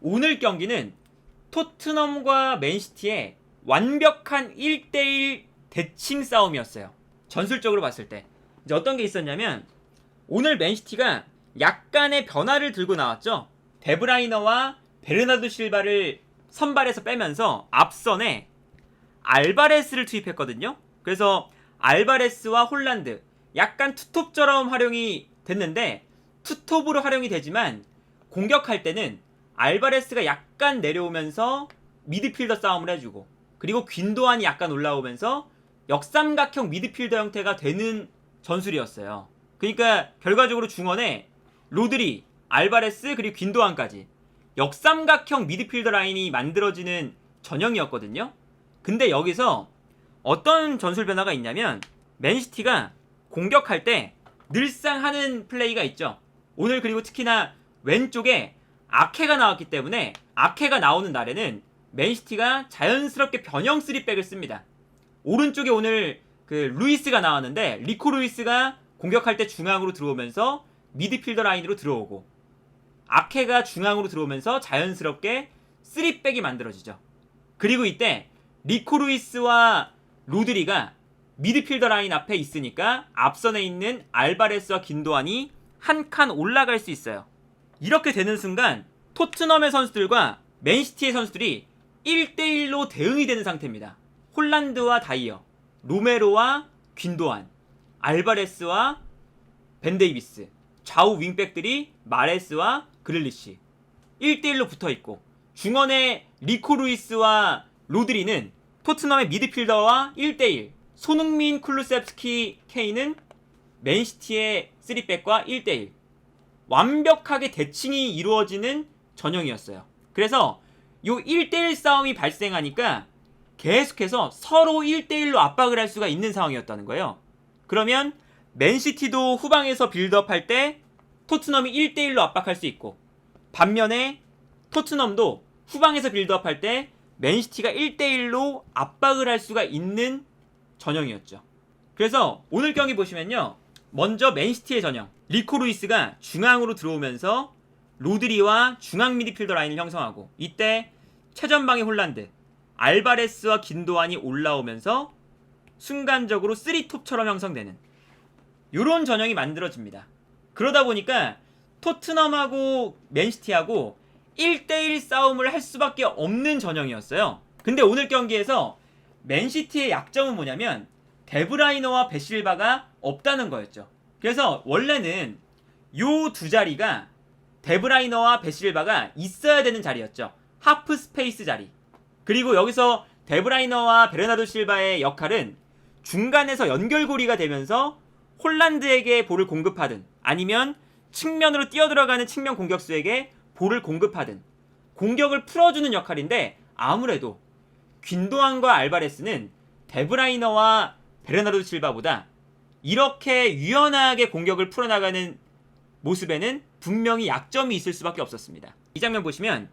오늘 경기는 토트넘과 맨시티의 완벽한 1대1 대칭 싸움이었어요. 전술적으로 봤을 때. 이제 어떤 게 있었냐면 오늘 맨시티가 약간의 변화를 들고 나왔죠. 데브라이너와 베르나르도 실바를 선발해서 빼면서 앞선에 알바레스를 투입했거든요. 그래서 알바레스와 홀란드 약간 투톱처럼 활용이 됐는데 투톱으로 활용이 되지만 공격할 때는 알바레스가 약간 내려오면서 미드필더 싸움을 해주고 그리고 귄도안이 약간 올라오면서 역삼각형 미드필더 형태가 되는 전술이었어요. 그러니까 결과적으로 중원에 로드리, 알바레스 그리고 귄도안까지 역삼각형 미드필더 라인이 만들어지는 전형이었거든요. 근데 여기서 어떤 전술 변화가 있냐면 맨시티가 공격할 때 늘상 하는 플레이가 있죠. 오늘 그리고 특히나 왼쪽에 아케가 나왔기 때문에 아케가 나오는 날에는 맨시티가 자연스럽게 변형 3백을 씁니다. 오른쪽에 오늘 그 루이스가 나왔는데 리코 루이스가 공격할 때 중앙으로 들어오면서 미드필더 라인으로 들어오고 아케가 중앙으로 들어오면서 자연스럽게 3백이 만들어지죠. 그리고 이때 리코 루이스와 로드리가 미드필더 라인 앞에 있으니까 앞선에 있는 알바레스와 긴도안이 한 칸 올라갈 수 있어요. 이렇게 되는 순간 토트넘의 선수들과 맨시티의 선수들이 1대1로 대응이 되는 상태입니다. 홀란드와 다이어, 로메로와 귄도안, 알바레스와 벤데이비스, 좌우 윙백들이 마레스와 그릴리시 1대1로 붙어있고 중원의 리코 루이스와 로드리는 토트넘의 미드필더와 1대1, 손흥민, 쿨루셉스키, 케인은 맨시티의 3백과 1대1 완벽하게 대칭이 이루어지는 전형이었어요. 그래서 이 1대1 싸움이 발생하니까 계속해서 서로 1대1로 압박을 할 수가 있는 상황이었다는 거예요. 그러면 맨시티도 후방에서 빌드업할 때 토트넘이 1대1로 압박할 수 있고 반면에 토트넘도 후방에서 빌드업할 때 맨시티가 1대1로 압박을 할 수가 있는 전형이었죠. 그래서 오늘 경기 보시면요. 먼저 맨시티의 전형 리코 루이스가 중앙으로 들어오면서 로드리와 중앙 미드필더 라인을 형성하고 이때 최전방의 홀란드 알바레스와 긴도안이 올라오면서 순간적으로 3톱처럼 형성되는 이런 전형이 만들어집니다. 그러다 보니까 토트넘하고 맨시티하고 1대1 싸움을 할 수밖에 없는 전형이었어요. 근데 오늘 경기에서 맨시티의 약점은 뭐냐면 데브라이너와 베실바가 없다는 거였죠. 그래서 원래는 요 두 자리가 데브라이너와 베실바가 있어야 되는 자리였죠. 하프 스페이스 자리. 그리고 여기서 데브라이너와 베르나르도 실바의 역할은 중간에서 연결고리가 되면서 홀란드에게 볼을 공급하든 아니면 측면으로 뛰어들어가는 측면 공격수에게 볼을 공급하든 공격을 풀어주는 역할인데 아무래도 귄도안과 알바레스는 데브라이너와 베르나르도 실바보다 이렇게 유연하게 공격을 풀어나가는 모습에는 분명히 약점이 있을 수밖에 없었습니다. 이 장면 보시면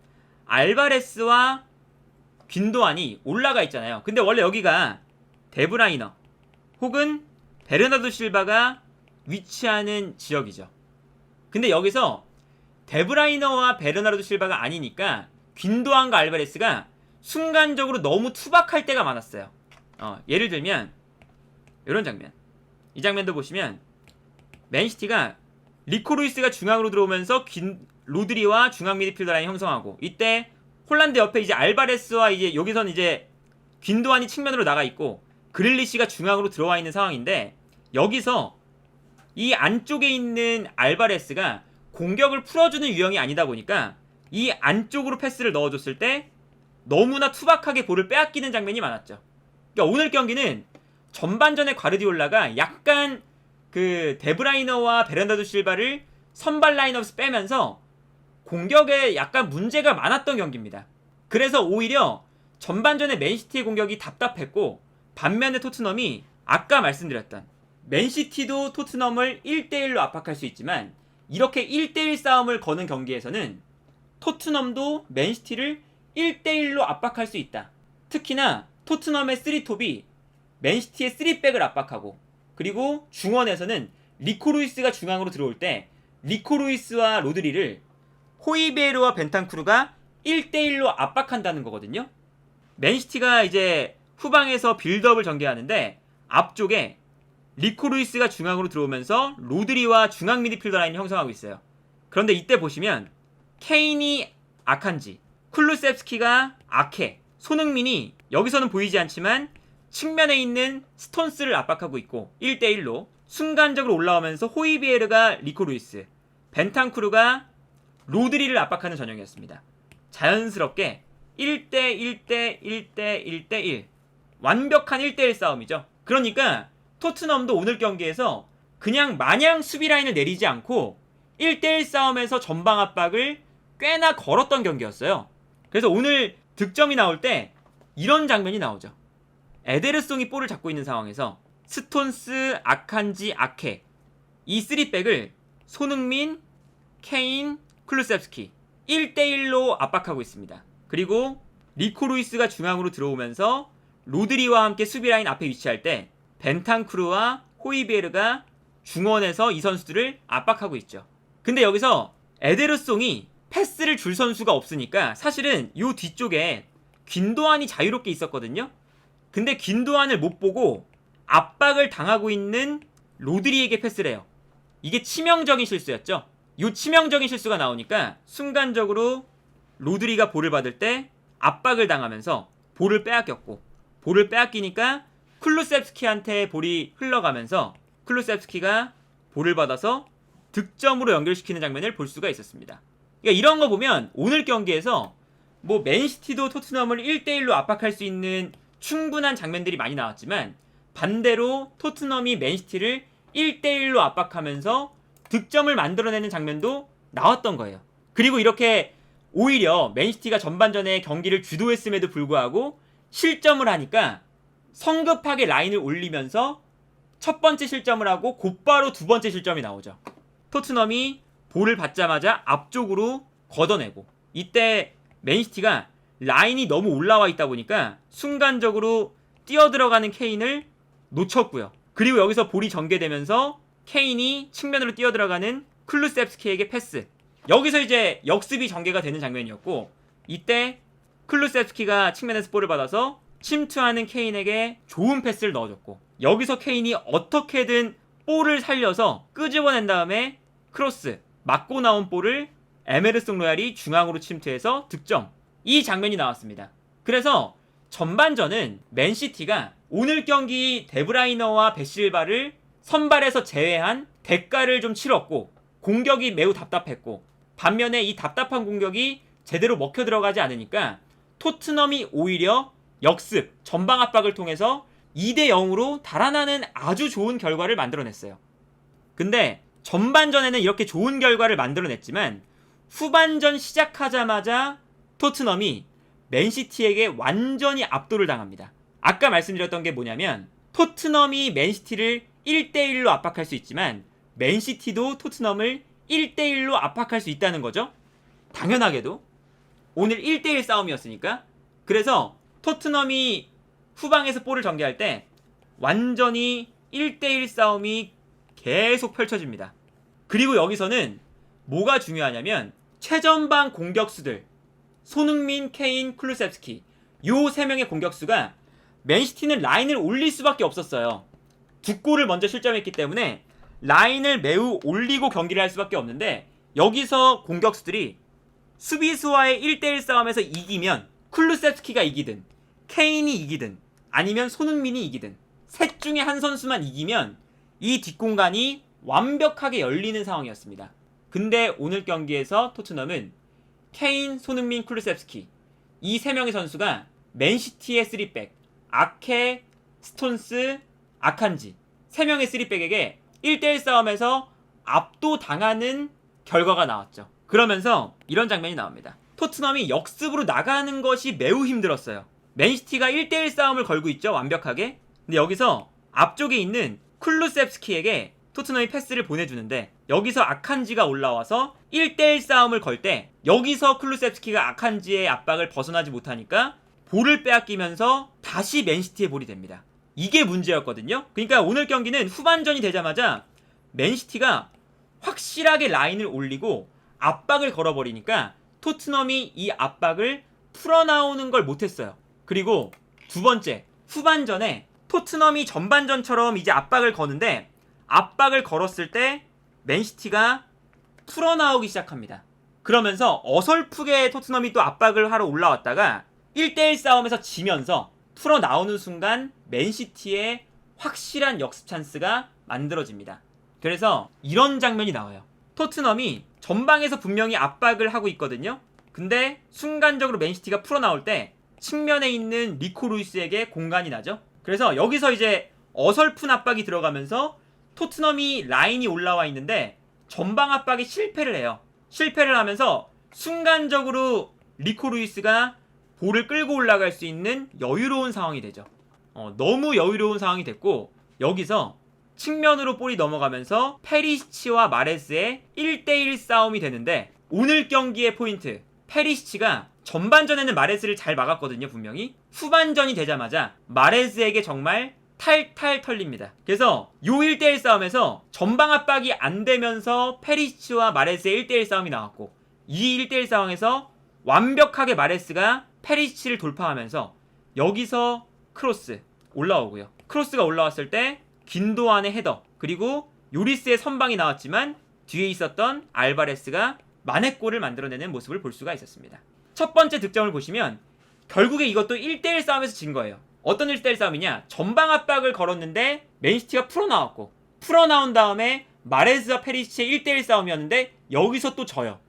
알바레스와 귄도안이 올라가 있잖아요. 근데 원래 여기가 데브라이너 혹은 베르나르도 실바가 위치하는 지역이죠. 근데 여기서 데브라이너와 베르나르도 실바가 아니니까 귄도안과 알바레스가 순간적으로 너무 투박할 때가 많았어요. 예를 들면 이런 장면. 이 장면도 보시면 맨시티가 리코 루이스가 중앙으로 들어오면서 로드리와 중앙 미드필더 라인 형성하고 이때 홀란드 옆에 이제 알바레스와 이제 여기선 이제 귄도안이 측면으로 나가 있고 그릴리시가 중앙으로 들어와 있는 상황인데 여기서 이 안쪽에 있는 알바레스가 공격을 풀어주는 유형이 아니다 보니까 이 안쪽으로 패스를 넣어줬을 때 너무나 투박하게 볼을 빼앗기는 장면이 많았죠. 그러니까 오늘 경기는 전반전에 과르디올라가 약간 그 데브라이너와 베르나르도 실바를 선발 라인업에서 빼면서 공격에 약간 문제가 많았던 경기입니다. 그래서 오히려 전반전에 맨시티의 공격이 답답했고 반면에 토트넘이 아까 말씀드렸던 맨시티도 토트넘을 1대1로 압박할 수 있지만 이렇게 1대1 싸움을 거는 경기에서는 토트넘도 맨시티를 1대1로 압박할 수 있다. 특히나 토트넘의 3톱이 맨시티의 3백을 압박하고 그리고 중원에서는 리코 루이스가 중앙으로 들어올 때 리코 루이스와 로드리를 호이베르와 벤탄쿠르가 1대1로 압박한다는 거거든요. 맨시티가 이제 후방에서 빌드업을 전개하는데 앞쪽에 리코 루이스가 중앙으로 들어오면서 로드리와 중앙 미드필더 라인을 형성하고 있어요. 그런데 이때 보시면 케인이 아칸지, 쿨루셉스키가 아케, 손흥민이 여기서는 보이지 않지만 측면에 있는 스톤스를 압박하고 있고 1대1로 순간적으로 올라오면서 호이비에르가 리코 루이스, 벤탄쿠르가 로드리를 압박하는 전형이었습니다. 자연스럽게 1대1대1대1대1 완벽한 1대1 싸움이죠. 그러니까 토트넘도 오늘 경기에서 그냥 마냥 수비 라인을 내리지 않고 1대1 싸움에서 전방 압박을 꽤나 걸었던 경기였어요. 그래서 오늘 득점이 나올 때 이런 장면이 나오죠. 에데르송이 볼을 잡고 있는 상황에서 스톤스, 아칸지, 아케 이 3백을 손흥민, 케인, 쿨루셉스키 1대1로 압박하고 있습니다. 그리고 리코 루이스가 중앙으로 들어오면서 로드리와 함께 수비라인 앞에 위치할 때 벤탄쿠르와 호이비에르가 중원에서 이 선수들을 압박하고 있죠. 근데 여기서 에데르송이 패스를 줄 선수가 없으니까 사실은 이 뒤쪽에 귄도안이 자유롭게 있었거든요. 근데 귄도안을 못 보고 압박을 당하고 있는 로드리에게 패스를 해요. 이게 치명적인 실수였죠. 이 치명적인 실수가 나오니까 순간적으로 로드리가 볼을 받을 때 압박을 당하면서 볼을 빼앗겼고, 볼을 빼앗기니까 쿨루셉스키한테 볼이 흘러가면서 쿨루셉스키가 볼을 받아서 득점으로 연결시키는 장면을 볼 수가 있었습니다. 그러니까 이런 거 보면 오늘 경기에서 뭐 맨시티도 토트넘을 1대1로 압박할 수 있는 충분한 장면들이 많이 나왔지만 반대로 토트넘이 맨시티를 1대1로 압박하면서 득점을 만들어내는 장면도 나왔던 거예요. 그리고 이렇게 오히려 맨시티가 전반전에 경기를 주도했음에도 불구하고 실점을 하니까 성급하게 라인을 올리면서 첫 번째 실점을 하고 곧바로 두 번째 실점이 나오죠. 토트넘이 볼을 받자마자 앞쪽으로 걷어내고, 이때 맨시티가 라인이 너무 올라와 있다 보니까 순간적으로 뛰어들어가는 케인을 놓쳤고요. 그리고 여기서 볼이 전개되면서 케인이 측면으로 뛰어들어가는 쿨루셉스키에게 패스, 여기서 이제 역습이 전개가 되는 장면이었고, 이때 쿨루셉스키가 측면에서 볼을 받아서 침투하는 케인에게 좋은 패스를 넣어줬고, 여기서 케인이 어떻게든 볼을 살려서 끄집어낸 다음에 크로스, 맞고 나온 볼을 에메르송 로얄이 중앙으로 침투해서 득점, 이 장면이 나왔습니다. 그래서 전반전은 맨시티가 오늘 경기 데브라이너와 베실바를 선발에서 제외한 대가를 좀 치렀고 공격이 매우 답답했고, 반면에 이 답답한 공격이 제대로 먹혀 들어가지 않으니까 토트넘이 오히려 역습, 전방 압박을 통해서 2대0으로 달아나는 아주 좋은 결과를 만들어냈어요. 근데 전반전에는 이렇게 좋은 결과를 만들어냈지만 후반전 시작하자마자 토트넘이 맨시티에게 완전히 압도를 당합니다. 아까 말씀드렸던 게 뭐냐면 토트넘이 맨시티를 1대1로 압박할 수 있지만 맨시티도 토트넘을 1대1로 압박할 수 있다는 거죠. 당연하게도 오늘 1대1 싸움이었으니까. 그래서 토트넘이 후방에서 볼을 전개할 때 완전히 1대1 싸움이 계속 펼쳐집니다. 그리고 여기서는 뭐가 중요하냐면 최전방 공격수들 손흥민, 케인, 쿨루셉스키 요 3명의 공격수가 맨시티는 라인을 올릴 수밖에 없었어요. 두 골을 먼저 실점했기 때문에 라인을 매우 올리고 경기를 할 수밖에 없는데, 여기서 공격수들이 수비수와의 1대1 싸움에서 이기면 쿨루셉스키가 이기든 케인이 이기든 아니면 손흥민이 이기든 셋 중에 한 선수만 이기면 이 뒷공간이 완벽하게 열리는 상황이었습니다. 근데 오늘 경기에서 토트넘은 케인, 손흥민, 쿨루셉스키 이 3명의 선수가 맨시티의 3백 아케, 스톤스, 아칸지 3명의 3백에게 1대1 싸움에서 압도당하는 결과가 나왔죠. 그러면서 이런 장면이 나옵니다. 토트넘이 역습으로 나가는 것이 매우 힘들었어요. 맨시티가 1대1 싸움을 걸고 있죠, 완벽하게. 근데 여기서 앞쪽에 있는 쿨루셉스키에게 토트넘이 패스를 보내주는데 여기서 아칸지가 올라와서 1대1 싸움을 걸 때 여기서 쿨루셉스키가 아칸지의 압박을 벗어나지 못하니까 볼을 빼앗기면서 다시 맨시티의 볼이 됩니다. 이게 문제였거든요. 그러니까 오늘 경기는 후반전이 되자마자 맨시티가 확실하게 라인을 올리고 압박을 걸어버리니까 토트넘이 이 압박을 풀어나오는 걸 못했어요. 그리고 두 번째, 후반전에 토트넘이 전반전처럼 이제 압박을 거는데 압박을 걸었을 때 맨시티가 풀어나오기 시작합니다. 그러면서 어설프게 토트넘이 또 압박을 하러 올라왔다가 1대1 싸움에서 지면서 풀어나오는 순간 맨시티의 확실한 역습 찬스가 만들어집니다. 그래서 이런 장면이 나와요. 토트넘이 전방에서 분명히 압박을 하고 있거든요. 근데 순간적으로 맨시티가 풀어나올 때 측면에 있는 리코 루이스에게 공간이 나죠. 그래서 여기서 이제 어설픈 압박이 들어가면서 토트넘이 라인이 올라와 있는데 전방 압박에 실패를 해요. 실패를 하면서 순간적으로 리코 루이스가 볼을 끌고 올라갈 수 있는 여유로운 상황이 되죠. 너무 여유로운 상황이 됐고 여기서 측면으로 볼이 넘어가면서 페리시치와 마레스의 1대1 싸움이 되는데 오늘 경기의 포인트, 페리시치가 전반전에는 마레스를 잘 막았거든요. 분명히 후반전이 되자마자 마레스에게 정말 탈탈 털립니다. 그래서 요 1대1 싸움에서 전방 압박이 안 되면서 페리시치와 마레스의 1대1 싸움이 나왔고 이 1대1 상황에서 완벽하게 마레스가 페리시치를 돌파하면서 여기서 크로스 올라오고요. 크로스가 올라왔을 때 긴도안의 헤더 그리고 요리스의 선방이 나왔지만 뒤에 있었던 알바레스가 만회골을 만들어내는 모습을 볼 수가 있었습니다. 첫 번째 득점을 보시면 결국에 이것도 1대1 싸움에서 진 거예요. 어떤 1대1 싸움이냐? 전방 압박을 걸었는데 맨시티가 풀어나왔고 풀어나온 다음에 마레스와 페리시치의 1대1 싸움이었는데 여기서 또 져요.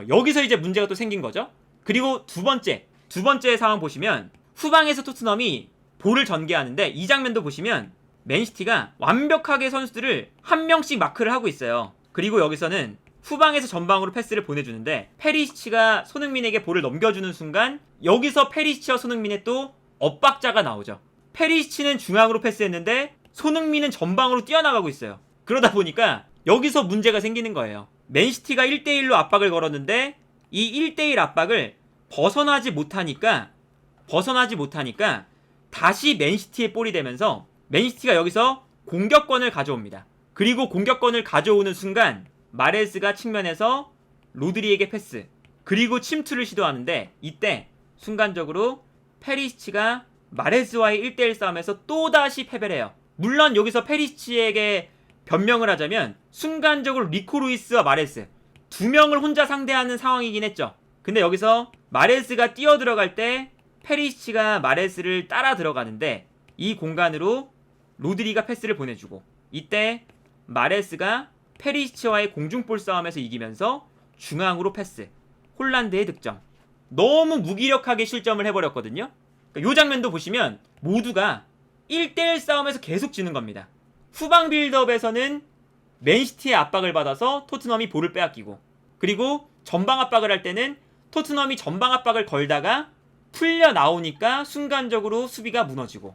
여기서 이제 문제가 또 생긴 거죠. 그리고 두 번째 상황 보시면 후방에서 토트넘이 볼을 전개하는데 이 장면도 보시면 맨시티가 완벽하게 선수들을 한 명씩 마크를 하고 있어요. 그리고 여기서는 후방에서 전방으로 패스를 보내주는데 페리시치가 손흥민에게 볼을 넘겨주는 순간 여기서 페리시치와 손흥민의 또 엇박자가 나오죠. 페리시치는 중앙으로 패스했는데 손흥민은 전방으로 뛰어나가고 있어요. 그러다 보니까 여기서 문제가 생기는 거예요. 맨시티가 1대1로 압박을 걸었는데 이 1대1 압박을 벗어나지 못하니까 다시 맨시티의 볼이 되면서 맨시티가 여기서 공격권을 가져옵니다. 그리고 공격권을 가져오는 순간 마레스가 측면에서 로드리에게 패스 그리고 침투를 시도하는데 이때 순간적으로 페리시치가 마레스와의 1대1 싸움에서 또다시 패배를 해요. 물론 여기서 페리시치에게 변명을 하자면 순간적으로 리코 루이스와 마레스 두 명을 혼자 상대하는 상황이긴 했죠. 근데 여기서 마레스가 뛰어들어갈 때 페리시치가 마레스를 따라 들어가는데 이 공간으로 로드리가 패스를 보내주고 이때 마레스가 페리시치와의 공중볼 싸움에서 이기면서 중앙으로 패스 홀란드의 득점. 너무 무기력하게 실점을 해버렸거든요. 이 장면도 보시면 모두가 1대1 싸움에서 계속 지는 겁니다. 후방 빌드업에서는 맨시티의 압박을 받아서 토트넘이 볼을 빼앗기고 그리고 전방 압박을 할 때는 토트넘이 전방 압박을 걸다가 풀려 나오니까 순간적으로 수비가 무너지고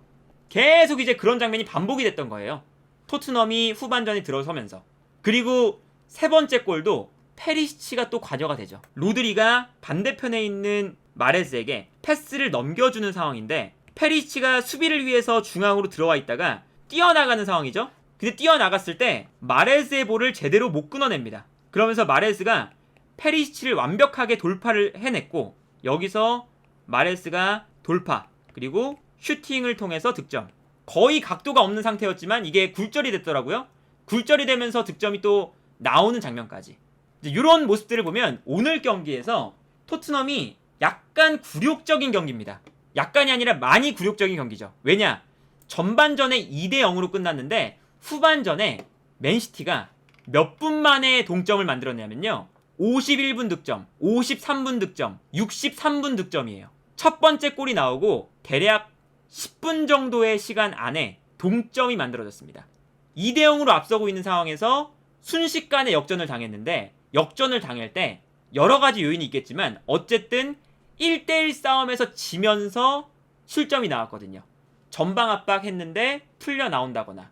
계속 이제 그런 장면이 반복이 됐던 거예요. 토트넘이 후반전에 들어서면서. 그리고 세 번째 골도 페리시치가 또 관여가 되죠. 로드리가 반대편에 있는 마레스에게 패스를 넘겨주는 상황인데 페리시치가 수비를 위해서 중앙으로 들어와 있다가 뛰어나가는 상황이죠. 근데 뛰어나갔을 때 마레스의 볼을 제대로 못 끊어냅니다. 그러면서 마레스가 페리시치를 완벽하게 돌파를 해냈고 여기서 마레스가 돌파 그리고 슈팅을 통해서 득점. 거의 각도가 없는 상태였지만 이게 굴절이 됐더라고요. 굴절이 되면서 득점이 또 나오는 장면까지. 이런 모습들을 보면 오늘 경기에서 토트넘이 약간 굴욕적인 경기입니다. 약간이 아니라 많이 굴욕적인 경기죠. 왜냐? 전반전에 2대0으로 끝났는데 후반전에 맨시티가 몇 분 만에 동점을 만들었냐면요. 51분 득점, 53분 득점, 63분 득점이에요. 첫 번째 골이 나오고 대략 10분 정도의 시간 안에 동점이 만들어졌습니다. 2대0으로 앞서고 있는 상황에서 순식간에 역전을 당했는데 역전을 당할 때 여러 가지 요인이 있겠지만 어쨌든 1대1 싸움에서 지면서 실점이 나왔거든요. 전방 압박했는데 풀려 나온다거나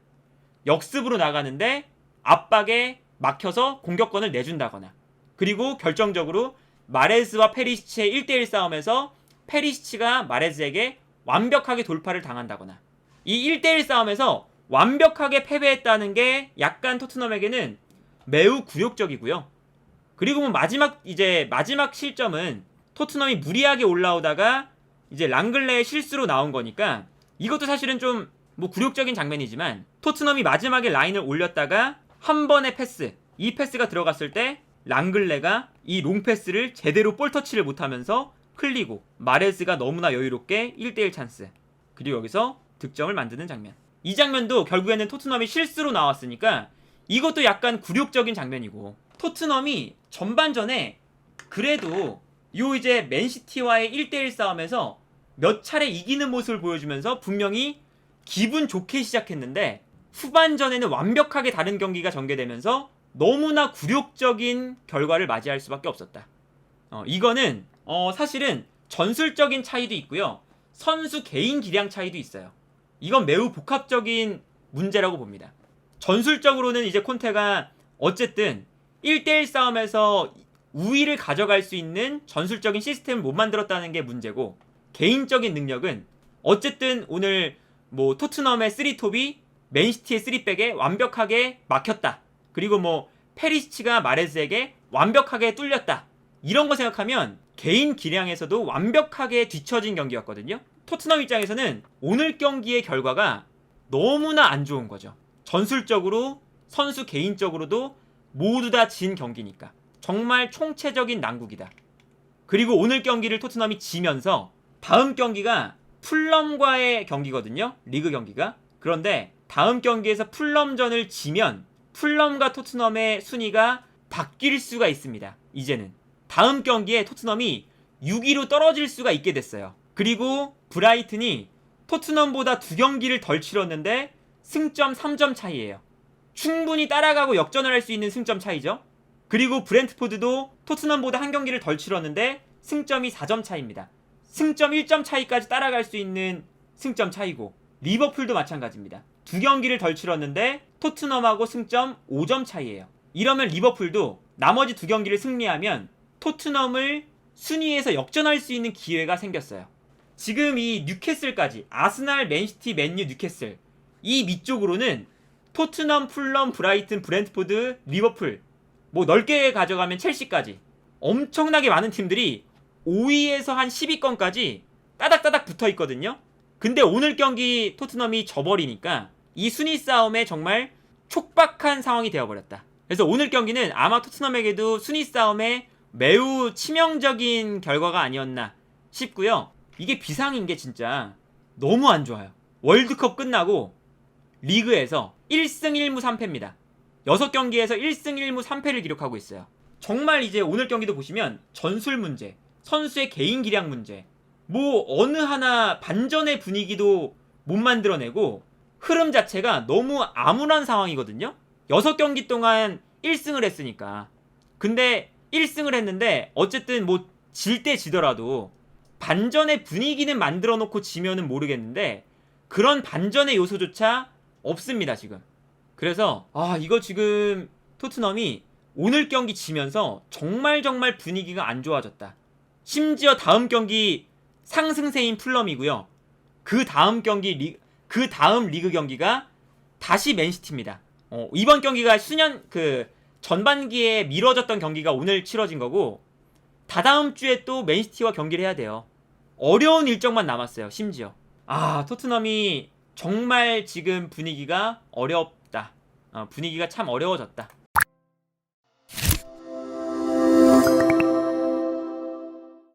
역습으로 나가는데 압박에 막혀서 공격권을 내준다거나 그리고 결정적으로 마레스와 페리시치의 1대1 싸움에서 페리시치가 마레스에게 완벽하게 돌파를 당한다거나 이 1대1 싸움에서 완벽하게 패배했다는 게 약간 토트넘에게는 매우 굴욕적이고요. 그리고 뭐 마지막 실점은 토트넘이 무리하게 올라오다가 이제 랑글레의 실수로 나온 거니까 이것도 사실은 좀 뭐 굴욕적인 장면이지만 토트넘이 마지막에 라인을 올렸다가 한 번의 패스, 이 패스가 들어갔을 때 랑글레가 이 롱패스를 제대로 볼터치를 못하면서 흘리고 마레스가 너무나 여유롭게 1대1 찬스, 그리고 여기서 득점을 만드는 장면. 이 장면도 결국에는 토트넘이 실수로 나왔으니까 이것도 약간 굴욕적인 장면이고, 토트넘이 전반전에 그래도 요 이제 맨시티와의 1대1 싸움에서 몇 차례 이기는 모습을 보여주면서 분명히 기분 좋게 시작했는데 후반전에는 완벽하게 다른 경기가 전개되면서 너무나 굴욕적인 결과를 맞이할 수밖에 없었다. 이거는 사실은 전술적인 차이도 있고요, 선수 개인 기량 차이도 있어요. 이건 매우 복합적인 문제라고 봅니다. 전술적으로는 이제 콘테가 어쨌든 1대1 싸움에서 우위를 가져갈 수 있는 전술적인 시스템을 못 만들었다는 게 문제고, 개인적인 능력은 어쨌든 오늘 뭐 토트넘의 3톱이 맨시티의 3백에 완벽하게 막혔다, 그리고 뭐 페리시치가 마레스에게 완벽하게 뚫렸다, 이런 거 생각하면 개인 기량에서도 완벽하게 뒤처진 경기였거든요. 토트넘 입장에서는 오늘 경기의 결과가 너무나 안 좋은 거죠. 전술적으로 선수 개인적으로도 모두 다 진 경기니까 정말 총체적인 난국이다. 그리고 오늘 경기를 토트넘이 지면서 다음 경기가 풀럼과의 경기거든요, 리그 경기가. 그런데 다음 경기에서 풀럼전을 지면 풀럼과 토트넘의 순위가 바뀔 수가 있습니다. 이제는 다음 경기에 토트넘이 6위로 떨어질 수가 있게 됐어요. 그리고 브라이튼이 토트넘보다 2경기를 덜 치렀는데 승점 3점 차이예요. 충분히 따라가고 역전을 할 수 있는 승점 차이죠. 그리고 브렌트포드도 토트넘보다 1경기를 덜 치렀는데 승점이 4점 차이입니다. 승점 1점 차이까지 따라갈 수 있는 승점 차이고, 리버풀도 마찬가지입니다. 2경기를 덜 치렀는데 토트넘하고 승점 5점 차이예요. 이러면 리버풀도 나머지 2경기를 승리하면 토트넘을 순위에서 역전할 수 있는 기회가 생겼어요. 지금 이 뉴캐슬까지, 아스날, 맨시티, 맨유, 뉴캐슬, 이 밑쪽으로는 토트넘, 풀럼, 브라이튼, 브렌트포드, 리버풀, 뭐 넓게 가져가면 첼시까지 엄청나게 많은 팀들이 5위에서 한 10위권까지 따닥따닥 붙어있거든요. 근데 오늘 경기 토트넘이 져버리니까 이 순위 싸움에 정말 촉박한 상황이 되어버렸다. 그래서 오늘 경기는 아마 토트넘에게도 순위 싸움에 매우 치명적인 결과가 아니었나 싶고요. 이게 비상인 게 진짜 너무 안 좋아요. 월드컵 끝나고 리그에서 1승 1무 3패입니다. 6경기에서 1승 1무 3패를 기록하고 있어요. 정말 이제 오늘 경기도 보시면 전술 문제, 선수의 개인 기량 문제, 뭐 어느 하나 반전의 분위기도 못 만들어내고 흐름 자체가 너무 암울한 상황이거든요. 6경기 동안 1승을 했으니까. 근데 1승을 했는데 어쨌든 뭐 질 때 지더라도 반전의 분위기는 만들어 놓고 지면은 모르겠는데 그런 반전의 요소조차 없습니다 지금. 그래서 이거 지금 토트넘이 오늘 경기 지면서 정말 분위기가 안 좋아졌다. 심지어 다음 경기 상승세인 풀럼이고요. 그 다음 리그 경기가 다시 맨시티입니다. 이번 경기가 전반기에 미뤄졌던 경기가 오늘 치러진 거고, 다다음 주에 또 맨시티와 경기를 해야 돼요. 어려운 일정만 남았어요. 심지어 토트넘이 정말 지금 분위기가 어렵다. 분위기가 참 어려워졌다.